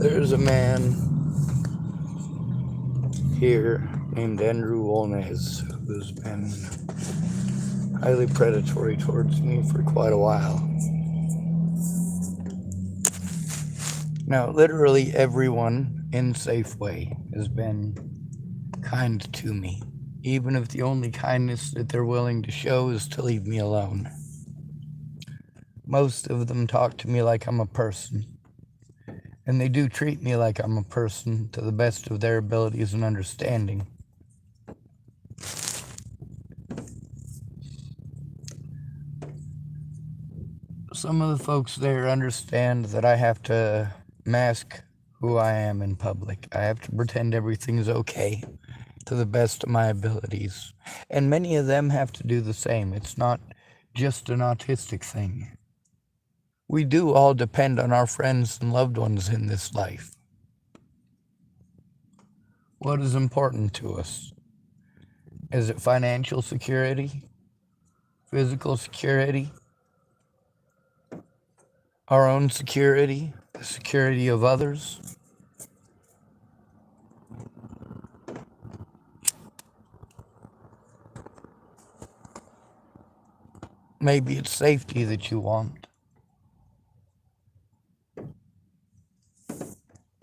There's a man here named Andrew Wolnez who's been highly predatory towards me for quite a while. Now, literally everyone in Safeway has been kind to me, even if the only kindness that they're willing to show is to leave me alone. Most of them talk to me like I'm a person, and they do treat me like I'm a person to the best of their abilities and understanding. Some of the folks there understand that I have to mask who I am in public. I have to pretend everything's okay to the best of my abilities. And many of them have to do the same. It's not just an autistic thing. We do all depend on our friends and loved ones in this life. What is important to us? Is it financial security? Physical security? Our own security? The security of others? Maybe it's safety that you want.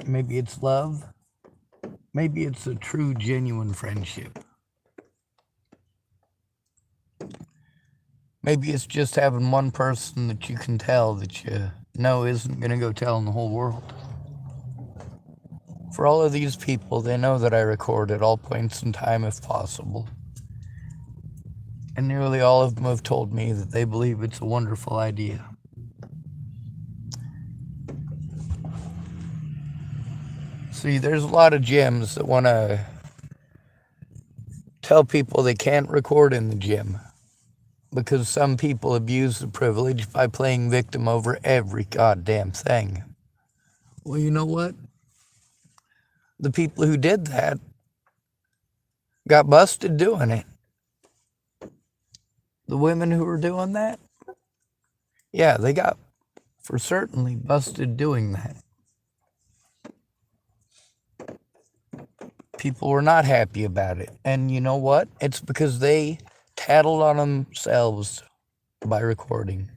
Maybe it's love. Maybe it's a true, genuine friendship. Maybe it's just having one person that you can tell that you know isn't going to go telling the whole world. For all of these people, they know that I record at all points in time if possible. And nearly all of them have told me that they believe it's a wonderful idea. See, there's a lot of gyms that want to tell people they can't record in the gym because some people abuse the privilege by playing victim over every goddamn thing. Well, you know what? The people who did that got busted doing it. The women who were doing that, yeah, they got for certainly busted doing that. People were not happy about it. And you know what? It's because they tattled on themselves by recording.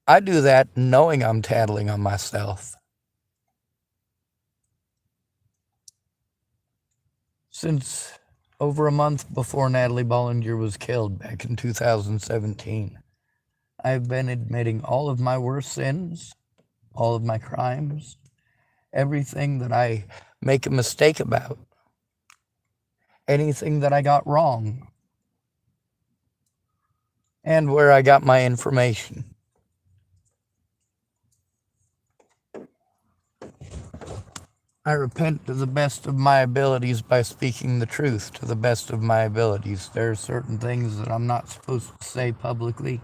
I do that knowing I'm tattling on myself. Since over a month before Natalie Bollinger was killed back in 2017, I've been admitting all of my worst sins, all of my crimes, everything that I make a mistake about, anything that I got wrong, and where I got my information. I repent to the best of my abilities by speaking the truth to the best of my abilities. There are certain things that I'm not supposed to say publicly.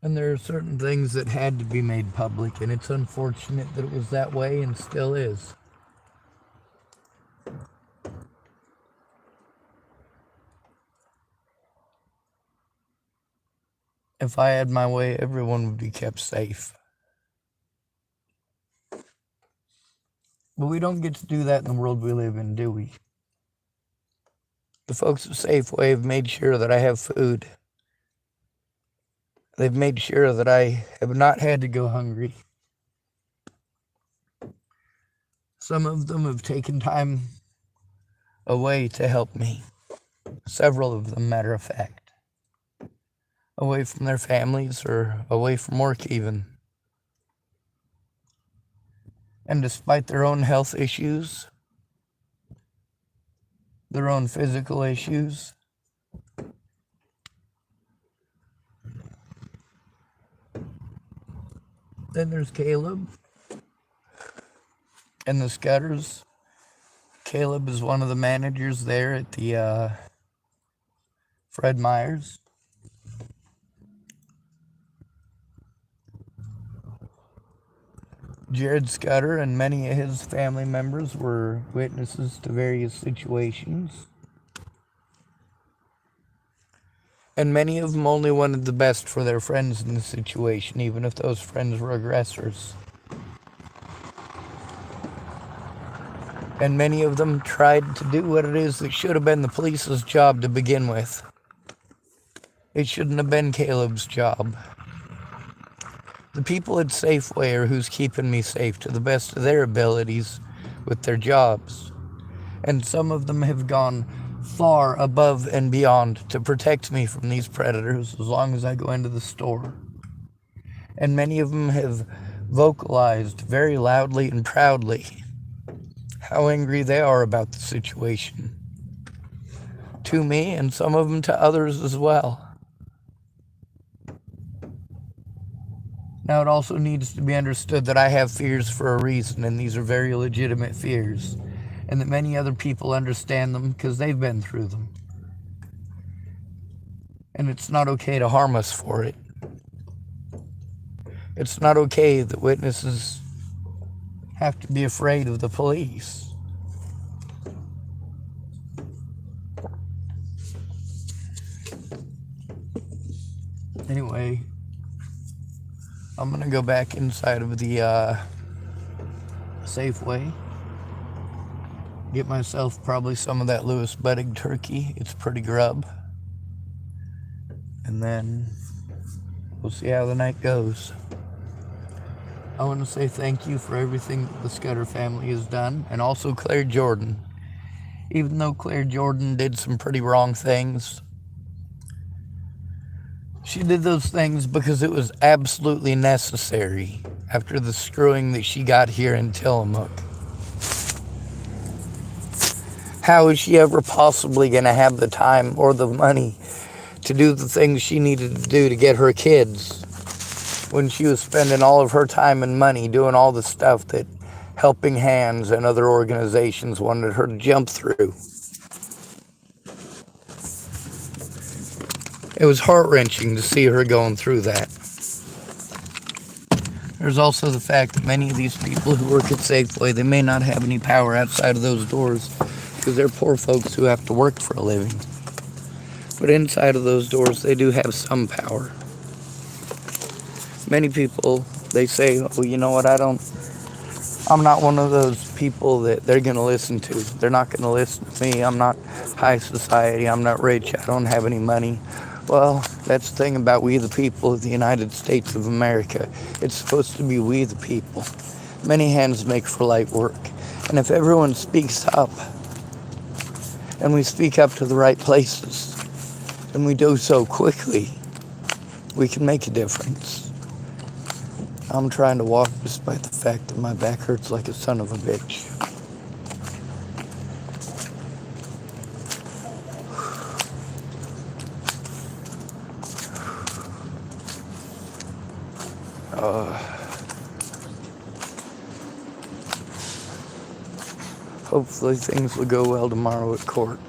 And there are certain things that had to be made public, and it's unfortunate that it was that way and still is. If I had my way, everyone would be kept safe. But we don't get to do that in the world we live in, do we? The folks at Safeway have made sure that I have food. They've made sure that I have not had to go hungry. Some of them have taken time away to help me. Several of them, matter of fact. Away from their families or away from work even. And despite their own health issues, their own physical issues, then there's Caleb and the Scudders. Caleb is one of the managers there at the Fred Meyer's. Jared Scudder and many of his family members were witnesses to various situations. And many of them only wanted the best for their friends in the situation, even if those friends were aggressors. And many of them tried to do what it is that should have been the police's job to begin with. It shouldn't have been Caleb's job. The people at Safeway are who's keeping me safe to the best of their abilities with their jobs. And some of them have gone far above and beyond to protect me from these predators as long as I go into the store. And many of them have vocalized very loudly and proudly how angry they are about the situation. To me, and some of them to others as well. Now, it also needs to be understood that I have fears for a reason, and these are very legitimate fears, and that many other people understand them because they've been through them. And it's not okay to harm us for it. It's not okay that witnesses have to be afraid of the police. Anyway, I'm gonna go back inside of the Safeway, get myself probably some of that Louis Budig turkey. It's pretty grub. And then we'll see how the night goes. I want to say thank you for everything that the Scudder family has done, and also Claire Jordan. Even though Claire Jordan did some pretty wrong things, she did those things because it was absolutely necessary after the screwing that she got here in Tillamook. How is she ever possibly going to have the time or the money to do the things she needed to do to get her kids when she was spending all of her time and money doing all the stuff that Helping Hands and other organizations wanted her to jump through? It was heart-wrenching to see her going through that. There's also the fact that many of these people who work at Safeway, they may not have any power outside of those doors because they're poor folks who have to work for a living. But inside of those doors, they do have some power. Many people, they say, well, you know what, I'm not one of those people that they're going to listen to. They're not going to listen to me. I'm not high society. I'm not rich. I don't have any money. Well, that's the thing about we the people of the United States of America. It's supposed to be we the people. Many hands make for light work. And if everyone speaks up, and we speak up to the right places, and we do so quickly, we can make a difference. I'm trying to walk despite the fact that my back hurts like a son of a bitch. Hopefully things will go well tomorrow at court.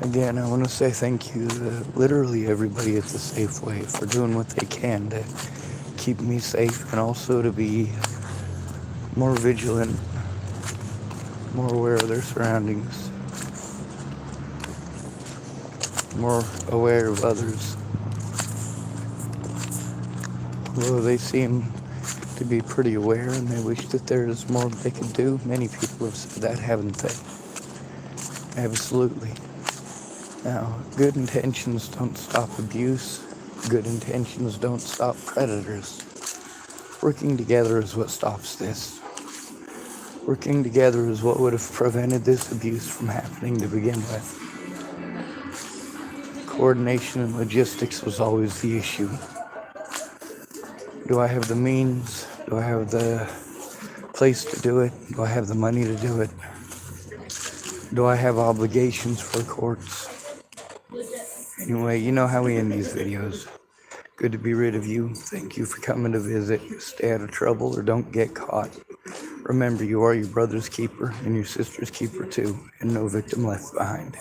Again, I want to say thank you to literally everybody at the Safeway for doing what they can to keep me safe, and also to be more vigilant, more aware of their surroundings, more aware of others. Although they seem to be pretty aware and they wish that there is more they could do. Many people have said that, haven't they? Absolutely. Now, good intentions don't stop abuse. Good intentions don't stop predators. Working together is what stops this. Working together is what would have prevented this abuse from happening to begin with. Coordination and logistics was always the issue. Do I have the means? Do I have the place to do it? Do I have the money to do it? Do I have obligations for courts? Anyway, you know how we end these videos. Good to be rid of you. Thank you for coming to visit. Stay out of trouble or don't get caught. Remember, you are your brother's keeper and your sister's keeper too, and no victim left behind.